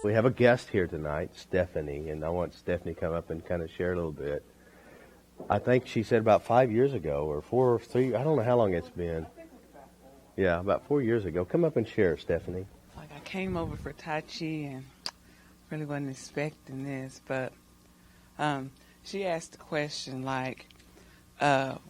We have a guest here tonight, Stephanie, and I want Stephanie to come up and kind of share a little bit. I think she said about 5 years ago, or 3, I don't know how long it's been. Yeah, about 4 years ago. Come up and share, Stephanie. Like I came over for Tai Chi and really wasn't expecting this, but she asked the question like,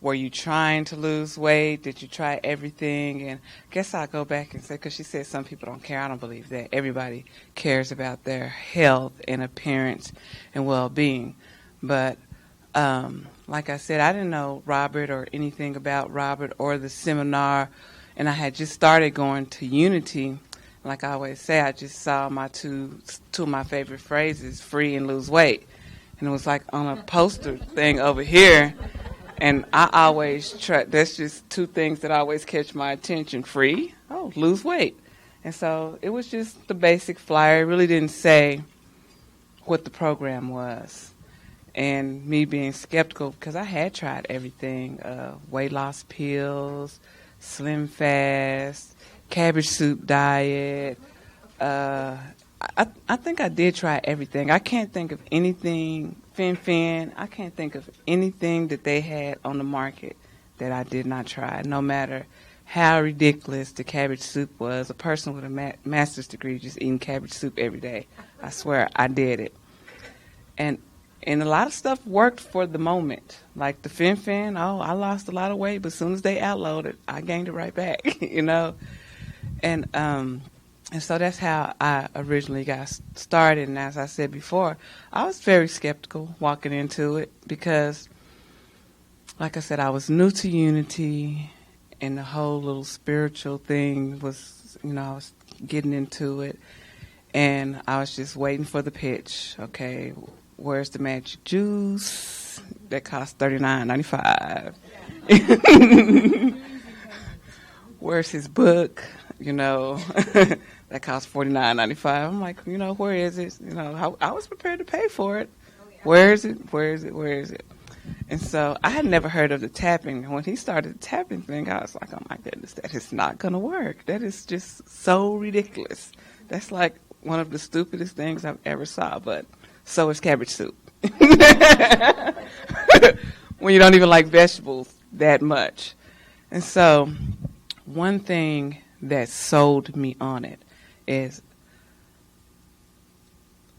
were you trying to lose weight? Did you try everything? And I guess I'll go back and say, because she said some people don't care. I don't believe that. Everybody cares about their health and appearance and well-being. But like I said, I didn't know Robert or anything about Robert or the seminar, and I had just started going to Unity. Like I always say, I just saw my two of my favorite phrases, free and lose weight. And it was like on a poster thing over here. And I always try, that's just two things that always catch my attention. Free, lose weight. And so it was just the basic flyer. It really didn't say what the program was. And me being skeptical, because I had tried everything, weight loss pills, Slim Fast, cabbage soup diet. I think I did try everything. I can't think of anything, Fin, I can't think of anything that they had on the market that I did not try, no matter how ridiculous the cabbage soup was. A person with a master's degree just eating cabbage soup every day. I swear I did it. And a lot of stuff worked for the moment. Like the Fin, I lost a lot of weight, but as soon as they outlawed it, I gained it right back, you know. And so that's how I originally got started. And as I said before, I was very skeptical walking into it because, like I said, I was new to Unity, and the whole little spiritual thing was, I was getting into it. And I was just waiting for the pitch. Okay, where's the magic juice? That costs $39.95. Where's his book? That costs $49.95. I'm like, where is it? I was prepared to pay for it. Where is it? And so I had never heard of the tapping. When he started the tapping thing, I was like, oh my goodness, that is not going to work. That is just so ridiculous. That's like one of the stupidest things I've ever saw, but so is cabbage soup. When you don't even like vegetables that much. And so one thing that sold me on it is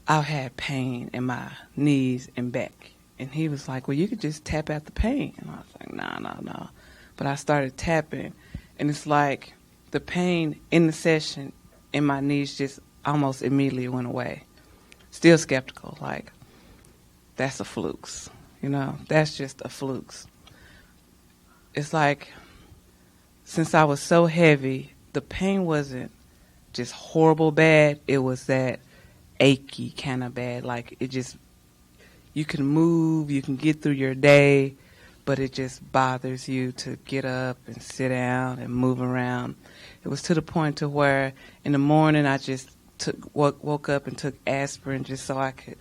I had pain in my knees and back. And he was like, well, you could just tap out the pain. And I was like, no. But I started tapping, and it's like the pain in the session in my knees just almost immediately went away. Still skeptical, like, that's a flukes. That's just a flukes. It's like, since I was so heavy, the pain wasn't just horrible bad. It was that achy kind of bad. Like, it just, you can move, you can get through your day, but it just bothers you to get up and sit down and move around. It was to the point to where in the morning I just woke up and took aspirin just so I could,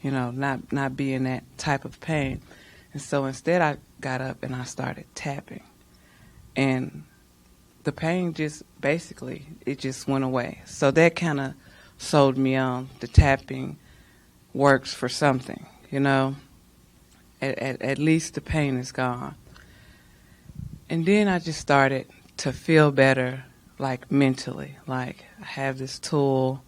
not be in that type of pain. And so instead I got up and I started tapping. And the pain just basically, it just went away. So that kind of sold me on the tapping works for something, At least the pain is gone. And then I just started to feel better, like mentally. Like, I have this tool.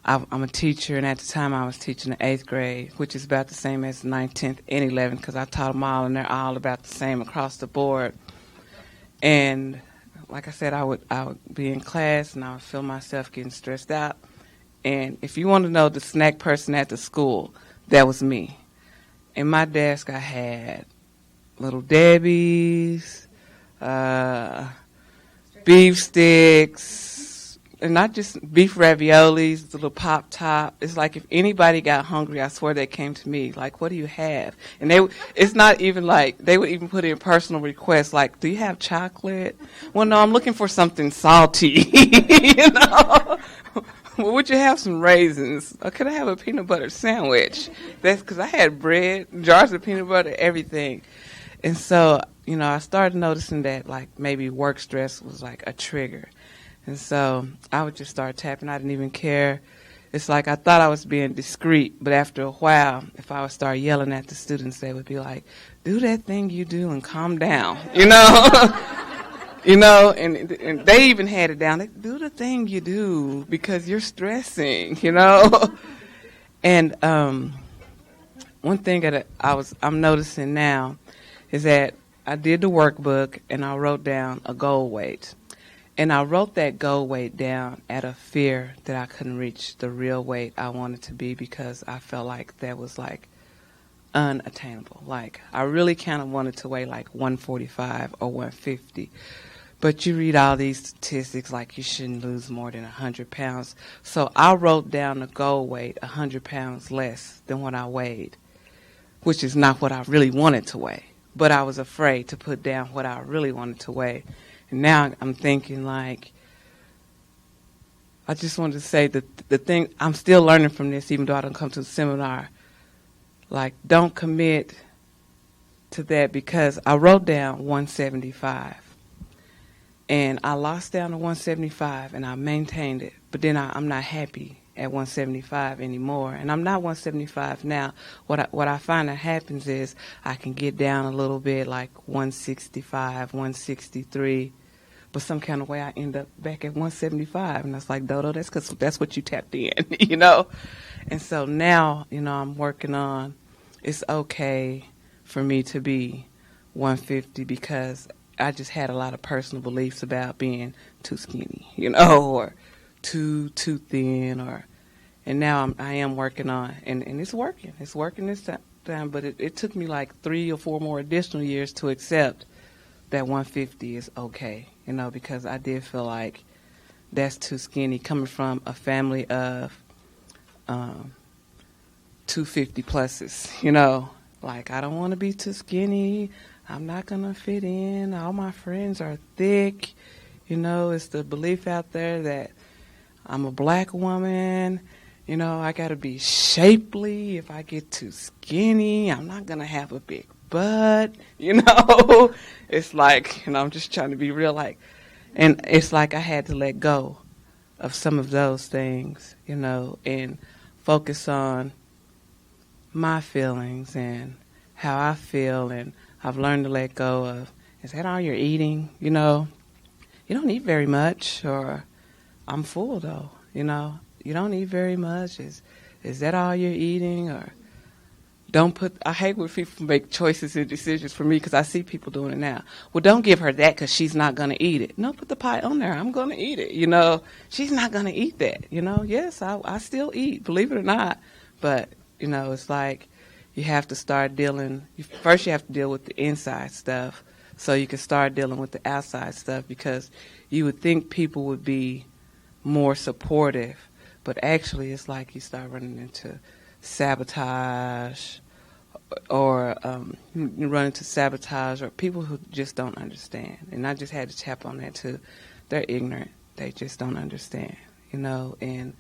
I'm a teacher, and at the time I was teaching the 8th grade, which is about the same as 9th, 10th, and 11th, because I taught them all, and they're all about the same across the board. And like I said, I would be in class, and I would feel myself getting stressed out. And if you want to know the snack person at the school, that was me. In my desk, I had Little Debbie's, beef sticks, and not just beef raviolis, the little pop top. It's like if anybody got hungry, I swear they came to me, like, what do you have? And it's not even like, they would even put in personal requests, like, do you have chocolate? Well, no, I'm looking for something salty, Well, would you have some raisins? Or could I have a peanut butter sandwich? That's because I had bread, jars of peanut butter, everything. And so, I started noticing that, like, maybe work stress was like a trigger. And so I would just start tapping. I didn't even care it's like I thought I was being discreet, but after a while, if I would start yelling at the students, they would be like, do that thing you do and calm down, you know? You know, and they even had it down. They, do the thing you do because you're stressing, you know? And one thing that I'm noticing now is that I did the workbook and I wrote down a goal weight. And I wrote that goal weight down out of fear that I couldn't reach the real weight I wanted to be because I felt like that was like unattainable. Like I really kind of wanted to weigh like 145 or 150. But you read all these statistics like you shouldn't lose more than 100 pounds. So I wrote down the goal weight 100 pounds less than what I weighed, which is not what I really wanted to weigh. But I was afraid to put down what I really wanted to weigh. And now I'm thinking like, I just wanted to say that the thing, I'm still learning from this even though I don't come to the seminar. Like, don't commit to that because I wrote down 175. And I lost down to 175 and I maintained it. But then I'm not happy at 175 anymore. And I'm not 175 now. What I find that happens is I can get down a little bit like 165, 163. But some kind of way I end up back at 175. And that's like, Dodo, that's because that's what you tapped in, you know? And so now, you know, I'm working on it's okay for me to be 150 because I just had a lot of personal beliefs about being too skinny, you know, or too thin, and now I am working on, and it's working. It's working this time, but it took me like 3 or 4 more additional years to accept that 150 is okay, you know, because I did feel like that's too skinny coming from a family of 250 pluses, you know, like I don't want to be too skinny. I'm not going to fit in. All my friends are thick. You know, it's the belief out there that I'm a black woman. You know, I got to be shapely. If I get too skinny, I'm not going to have a big butt. You know, it's like, you know, I'm just trying to be real. Like, and it's like I had to let go of some of those things, you know, and focus on my feelings and how I feel, and I've learned to let go of, is that all you're eating? You know, you don't eat very much, or I'm full though, you know, you don't eat very much. Is that all you're eating? Or don't put, I hate when people make choices and decisions for me because I see people doing it now. Well, don't give her that because she's not going to eat it. No, put the pie on there. I'm going to eat it. You know, she's not going to eat that. You know, yes, I still eat, believe it or not. But, you know, it's like, you have to start dealing, first you have to deal with the inside stuff so you can start dealing with the outside stuff, because you would think people would be more supportive, but actually it's like you start running into sabotage or you run into sabotage or people who just don't understand. And I just had to tap on that too. They're ignorant. They just don't understand, you know, and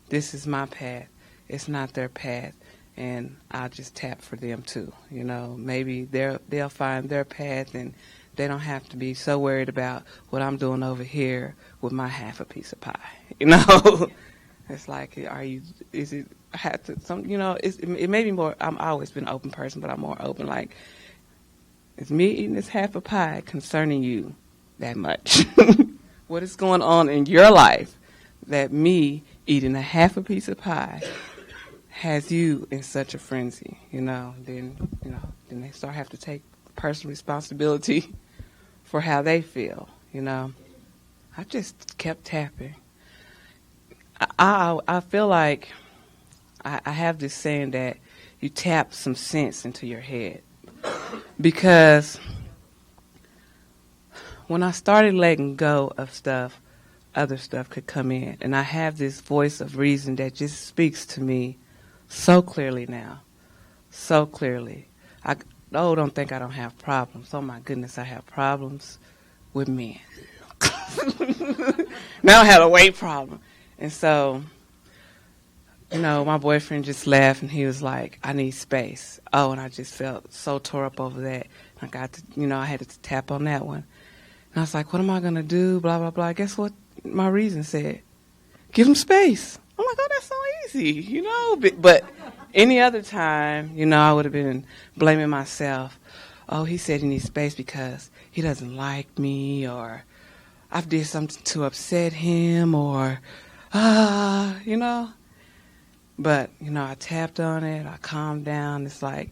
this is my path. It's not their path. And I'll just tap for them too. You know, maybe they'll find their path, and they don't have to be so worried about what I'm doing over here with my half a piece of pie. You know, it's like, is it have to some? You know, it may be more. I've always been an open person, but I'm more open. Like, is me eating this half a pie concerning you that much? What is going on in your life that me eating a half a piece of pie has you in such a frenzy, you know? Then they start have to take personal responsibility for how they feel, you know? I just kept tapping. I feel like I have this saying that you tap some sense into your head, because when I started letting go of stuff, other stuff could come in, and I have this voice of reason that just speaks to me so clearly now, so clearly. Don't think I don't have problems. Oh my goodness, I have problems with men. Now I have a weight problem. And so, you know, my boyfriend just laughed and he was like, I need space. Oh, and I just felt so tore up over that. I got to, you know, I had to tap on that one. And I was like, what am I going to do? Blah, blah, blah. Guess what my reason said? Give him space. I'm like, oh, that's so easy, But any other time, I would have been blaming myself. Oh, he said he needs space because he doesn't like me, or I've did something to upset him, or, But, I tapped on it. I calmed down. It's like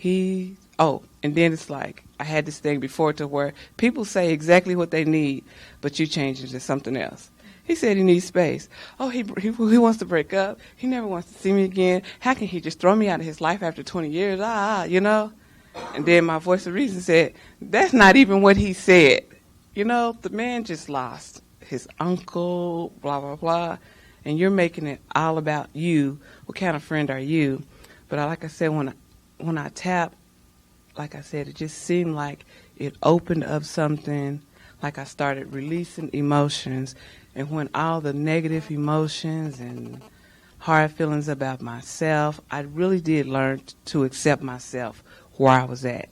and then it's like I had this thing before to where people say exactly what they need, but you change it to something else. He said he needs space. Oh, he wants to break up. He never wants to see me again. How can he just throw me out of his life after 20 years? And then my voice of reason said, that's not even what he said. The man just lost his uncle, blah, blah, blah. And you're making it all about you. What kind of friend are you? But like I said, when I tap, like I said, it just seemed like it opened up something, like I started releasing emotions. And when all the negative emotions and hard feelings about myself, I really did learn to accept myself where I was at.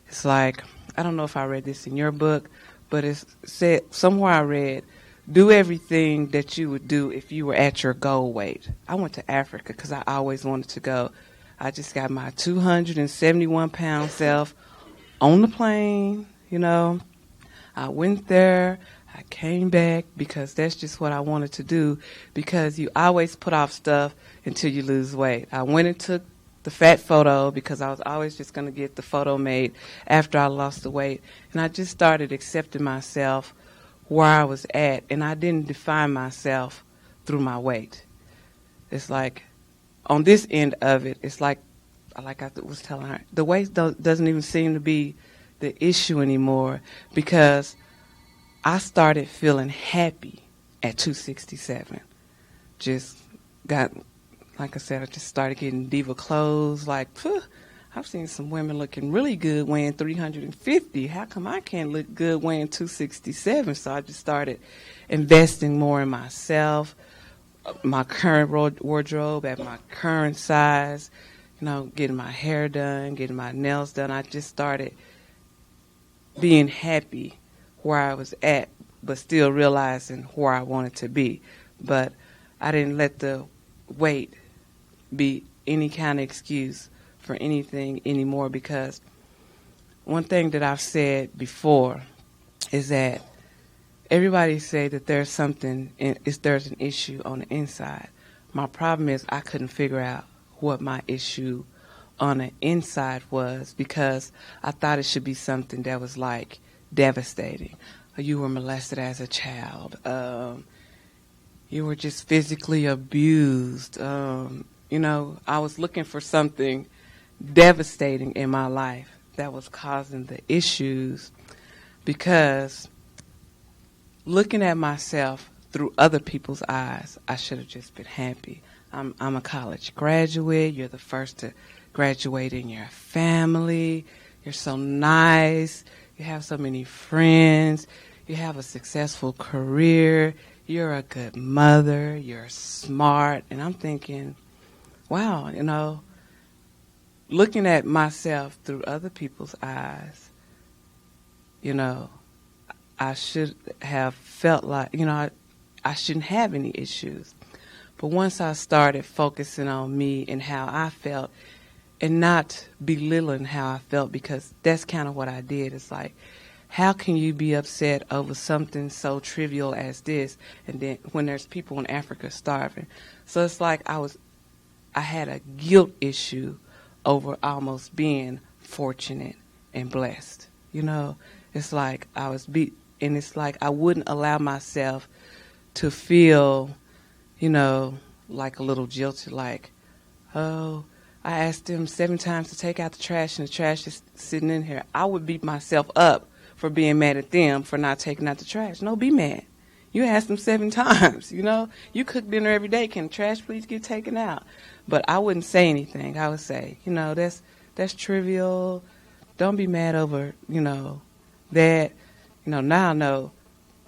It's like, I don't know if I read this in your book, but it said, somewhere I read, do everything that you would do if you were at your goal weight. I went to Africa because I always wanted to go. I just got my 271-pound self on the plane, I went there. I came back because that's just what I wanted to do, because you always put off stuff until you lose weight. I went and took the fat photo because I was always just going to get the photo made after I lost the weight. And I just started accepting myself where I was at, and I didn't define myself through my weight. It's like, on this end of it, it's like I was telling her, the weight doesn't even seem to be the issue anymore, because I started feeling happy at 267. Just got, like I said, I just started getting diva clothes. Like, I've seen some women looking really good weighing 350. How come I can't look good weighing 267? So I just started investing more in myself, my current wardrobe at my current size, getting my hair done, getting my nails done. I just started being happy where I was at, but still realizing where I wanted to be. But I didn't let the weight be any kind of excuse for anything anymore, because one thing that I've said before is that everybody say that there's there's an issue on the inside. My problem is I couldn't figure out what my issue on the inside was, because I thought it should be something that was like devastating. You were molested as a child. You were just physically abused. I was looking for something devastating in my life that was causing the issues, because looking at myself through other people's eyes, I should have just been happy. I'm a college graduate. You're the first to graduate in your family. You're so nice. You have so many friends. You have a successful career. You're a good mother. You're smart. And I'm thinking, wow, looking at myself through other people's eyes, I should have felt like, I shouldn't have any issues. But once I started focusing on me and how I felt, and not belittling how I felt, because that's kind of what I did. It's like, how can you be upset over something so trivial as this, and then when there's people in Africa starving? So it's like I had a guilt issue over almost being fortunate and blessed. It's like I was beat, and it's like I wouldn't allow myself to feel, like a little jilted, like, oh, I asked them 7 times to take out the trash, and the trash is sitting in here. I would beat myself up for being mad at them for not taking out the trash. No, be mad. You asked them 7 times, You cook dinner every day. Can the trash please get taken out? But I wouldn't say anything. I would say, that's trivial. Don't be mad over, that. Now I know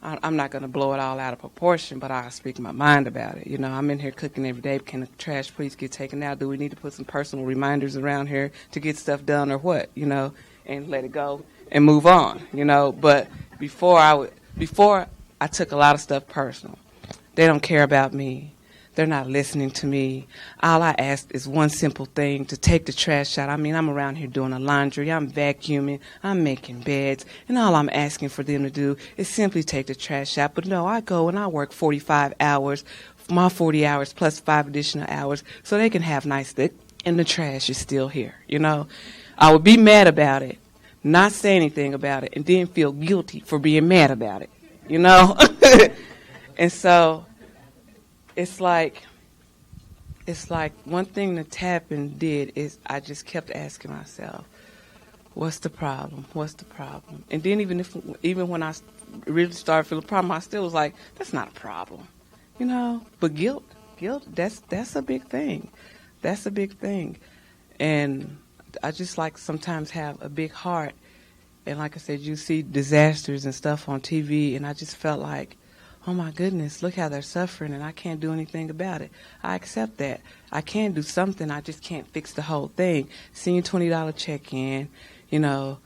I'm not going to blow it all out of proportion, but I'll speak my mind about it. I'm in here cooking every day. Can the trash please get taken out? Do we need to put some personal reminders around here to get stuff done, or what? And let it go and move on. But before I took a lot of stuff personal. They don't care about me. They're not listening to me. All I ask is one simple thing, to take the trash out. I mean, I'm around here doing the laundry, I'm vacuuming, I'm making beds, and all I'm asking for them to do is simply take the trash out. But no, I go and I work 45 hours, my 40 hours plus 5 additional hours, so they can have nice thick, and the trash is still here, you know. I would be mad about it, not say anything about it, and then feel guilty for being mad about it, you know. And so it's like one thing that tapping did is I just kept asking myself, what's the problem? What's the problem? And then even when I really started feeling the problem, I still was like, that's not a problem, you know. But guilt, that's a big thing. That's a big thing. And I just like sometimes have a big heart. And like I said, you see disasters and stuff on TV, and I just felt like, oh my goodness, look how they're suffering, and I can't do anything about it. I accept that. I can do something, I just can't fix the whole thing. Send your $20 check in, you know,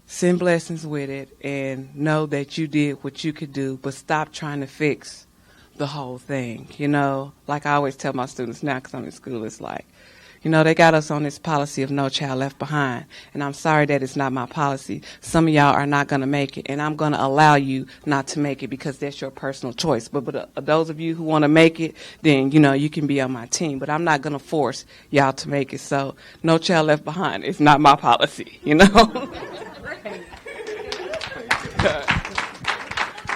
send blessings with it, and know that you did what you could do, but stop trying to fix the whole thing, you know. Like I always tell my students now, because I'm in school, it's like, you know, they got us on this policy of no child left behind, and I'm sorry that it's not my policy. Some of y'all are not going to make it, and I'm going to allow you not to make it because that's your personal choice. But those of you who want to make it, then, you know, you can be on my team. But I'm not going to force y'all to make it. So no child left behind is not my policy, you know.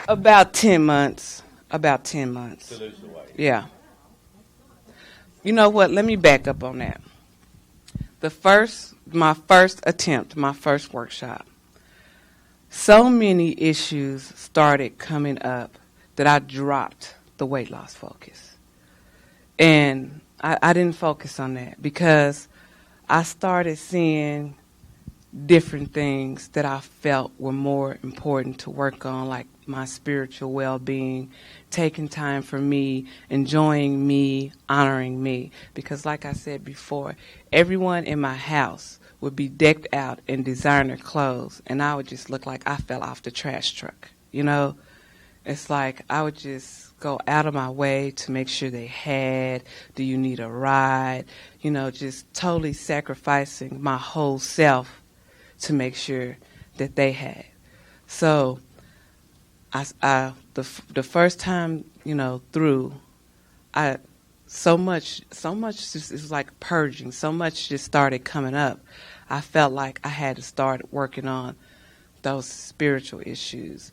About 10 months. About 10 months. To lose the weight. Yeah. You know what? Let me back up on that. My first attempt, my first workshop, so many issues started coming up that I dropped the weight loss focus. And I didn't focus on that because I started seeing different things that I felt were more important to work on, like my spiritual well-being, taking time for me, enjoying me, honoring me. Because like I said before, everyone in my house would be decked out in designer clothes, and I would just look like I fell off the trash truck, you know? It's like I would just go out of my way to make sure they had, do you need a ride? You know, just totally sacrificing my whole self to make sure that they had. So the first time, you know, through, so much just, it was like purging. So much just started coming up. I felt like I had to start working on those spiritual issues.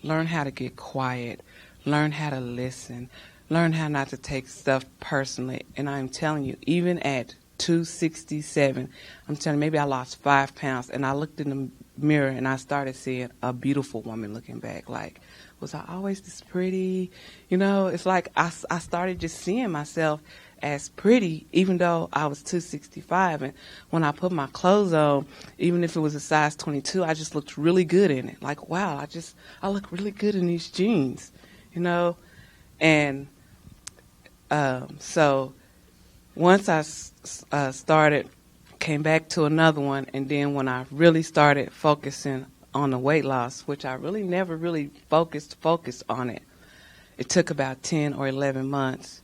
Learn how to get quiet. Learn how to listen. Learn how not to take stuff personally. And I'm telling you, even at 267, I'm telling you, maybe I lost 5 pounds, and I looked in the mirror and I started seeing a beautiful woman looking back. Like, was I always this pretty? You know, it's like I started just seeing myself as pretty, even though I was 265. And when I put my clothes on, even if it was a size 22, I just looked really good in it. Like, wow, I look really good in these jeans, you know? And so once I came back to another one, and then when I really started focusing on the weight loss, which I really never really focused on it, it took about 10 or 11 months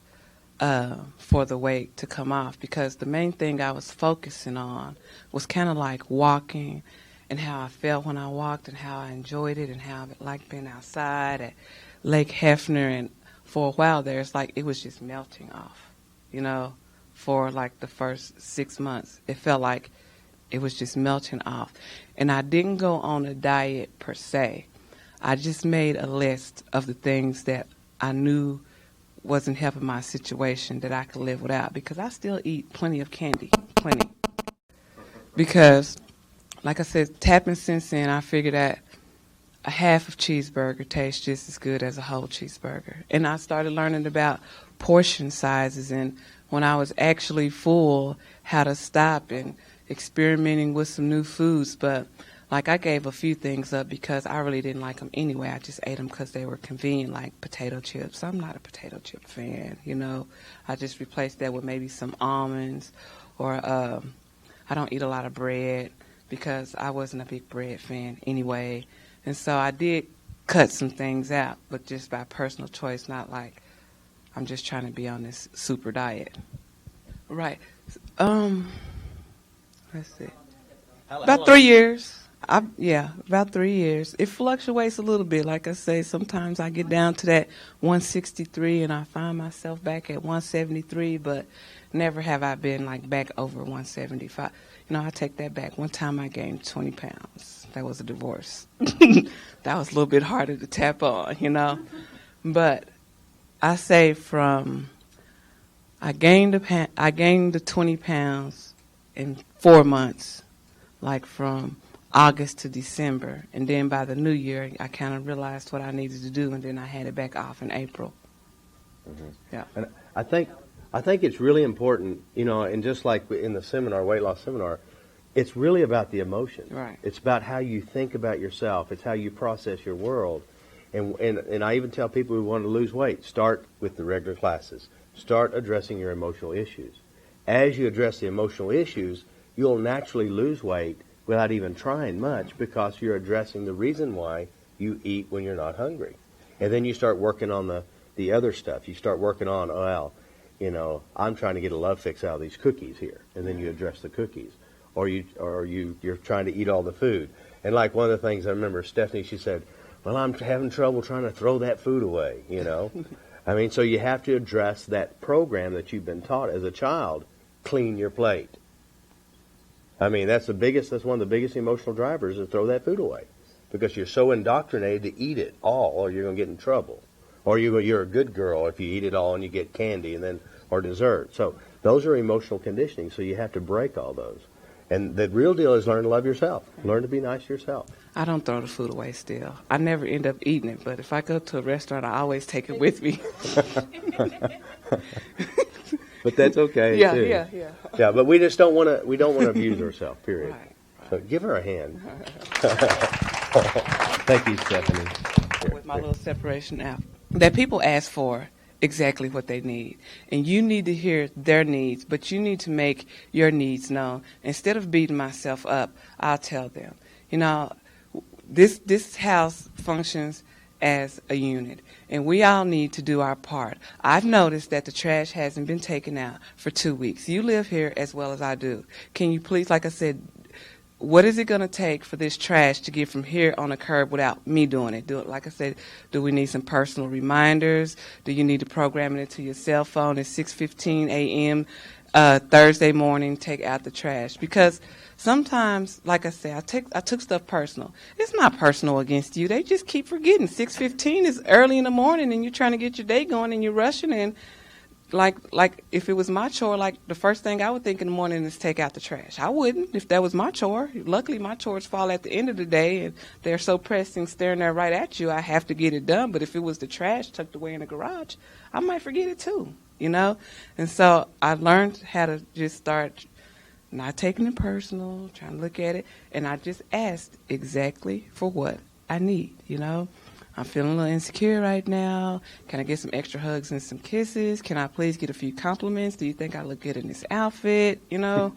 for the weight to come off, because the main thing I was focusing on was kind of like walking and how I felt when I walked and how I enjoyed it and how I liked being outside at Lake Hefner. And for a while there, it's like it was just melting off, you know. For like the first 6 months, it felt like it was just melting off. And I didn't go on a diet per se. I just made a list of the things that I knew wasn't helping my situation that I could live without, because I still eat plenty of candy, plenty. Because, like I said, tapping since then, I figured that a half of cheeseburger tastes just as good as a whole cheeseburger. And I started learning about portion sizes, and when I was actually full, how to stop, and experimenting with some new foods. But like, I gave a few things up because I really didn't like them anyway. I just ate them because they were convenient, like potato chips. I'm not a potato chip fan, you know. I just replaced that with maybe some almonds, or I don't eat a lot of bread because I wasn't a big bread fan anyway. And so I did cut some things out, but just by personal choice, not like I'm just trying to be on this super diet. Right. Let's see. About 3 years. About 3 years. It fluctuates a little bit. Like I say, sometimes I get down to that 163 and I find myself back at 173, but never have I been like back over 175. I take that back. One time I gained 20 pounds. That was a divorce. That was a little bit harder to tap on, But I say I gained the 20 pounds in 4 months, like from August to December, and then by the new year, I kind of realized what I needed to do, and then I had it back off in April. Mm-hmm. Yeah, and I think it's really important, and just like in the seminar, weight loss seminar, it's really about the emotion. Right. It's about how you think about yourself. It's how you process your world, and I even tell people who want to lose weight, start with the regular classes. Start addressing your emotional issues. As you address the emotional issues, you'll naturally lose weight without even trying much, because you're addressing the reason why you eat when you're not hungry. And then you start working on the other stuff. You start working on, I'm trying to get a love fix out of these cookies here. And then you address the cookies. Or you're trying to eat all the food. And like one of the things I remember, Stephanie, she said, well, I'm having trouble trying to throw that food away, So you have to address that program that you've been taught as a child, clean your plate. That's one of the biggest emotional drivers, is throw that food away, because you're so indoctrinated to eat it all, or you're going to get in trouble, or you're a good girl if you eat it all and you get candy or dessert. So those are emotional conditioning. So you have to break all those, and the real deal is learn to love yourself, learn to be nice to yourself. I don't throw the food away still. I never end up eating it, but if I go to a restaurant, I always take it with me. But that's okay. Yeah, too. yeah. Yeah, but we just don't want to abuse ourselves, period. Right. So give her a hand. Thank you, Stephanie. With my little separation out. That people ask for exactly what they need. And you need to hear their needs, but you need to make your needs known. Instead of beating myself up, I'll tell them, this house functions as a unit, and we all need to do our part. I've noticed that the trash hasn't been taken out for 2 weeks. You live here as well as I do. Can you please, like I said, what is it going to take for this trash to get from here on the curb without me doing it? Like I said, do we need some personal reminders? Do you need to program it into your cell phone at 6:15 a.m. Thursday morning, take out the trash? Because sometimes, like I say, I took stuff personal. It's not personal against you. They just keep forgetting. 6:15 is early in the morning, and you're trying to get your day going, and you're rushing. And like if it was my chore, like the first thing I would think in the morning is take out the trash. I wouldn't if that was my chore. Luckily, my chores fall at the end of the day, and they're so pressing, staring there right at you. I have to get it done. But if it was the trash tucked away in the garage, I might forget it too. And so I learned how to just start not taking it personal, trying to look at it, and I just asked exactly for what I need, I'm feeling a little insecure right now. Can I get some extra hugs and some kisses? Can I please get a few compliments? Do you think I look good in this outfit? Yeah,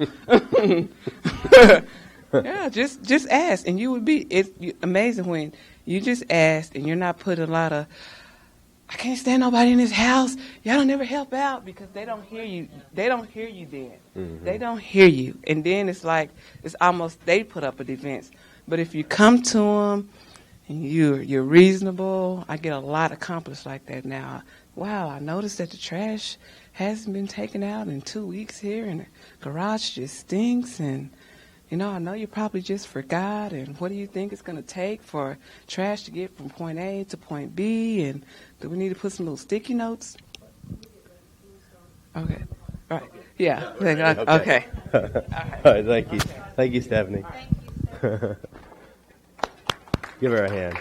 just ask, and it's amazing when you just ask and you're not putting a lot of, I can't stand nobody in this house. Y'all don't ever help out, because they don't hear you. They don't hear you then. Mm-hmm. They don't hear you. And then it's like, it's almost they put up a defense. But if you come to them and you're reasonable, I get a lot accomplished like that now. Wow, I noticed that the trash hasn't been taken out in 2 weeks here, and the garage just stinks, and I know you probably just forgot, and what do you think it's going to take for trash to get from point A to point B, and do we need to put some little sticky notes? Okay. All right. Yeah. Okay. All right. Thank you. Thank you, Stephanie. Thank you. Give her a hand.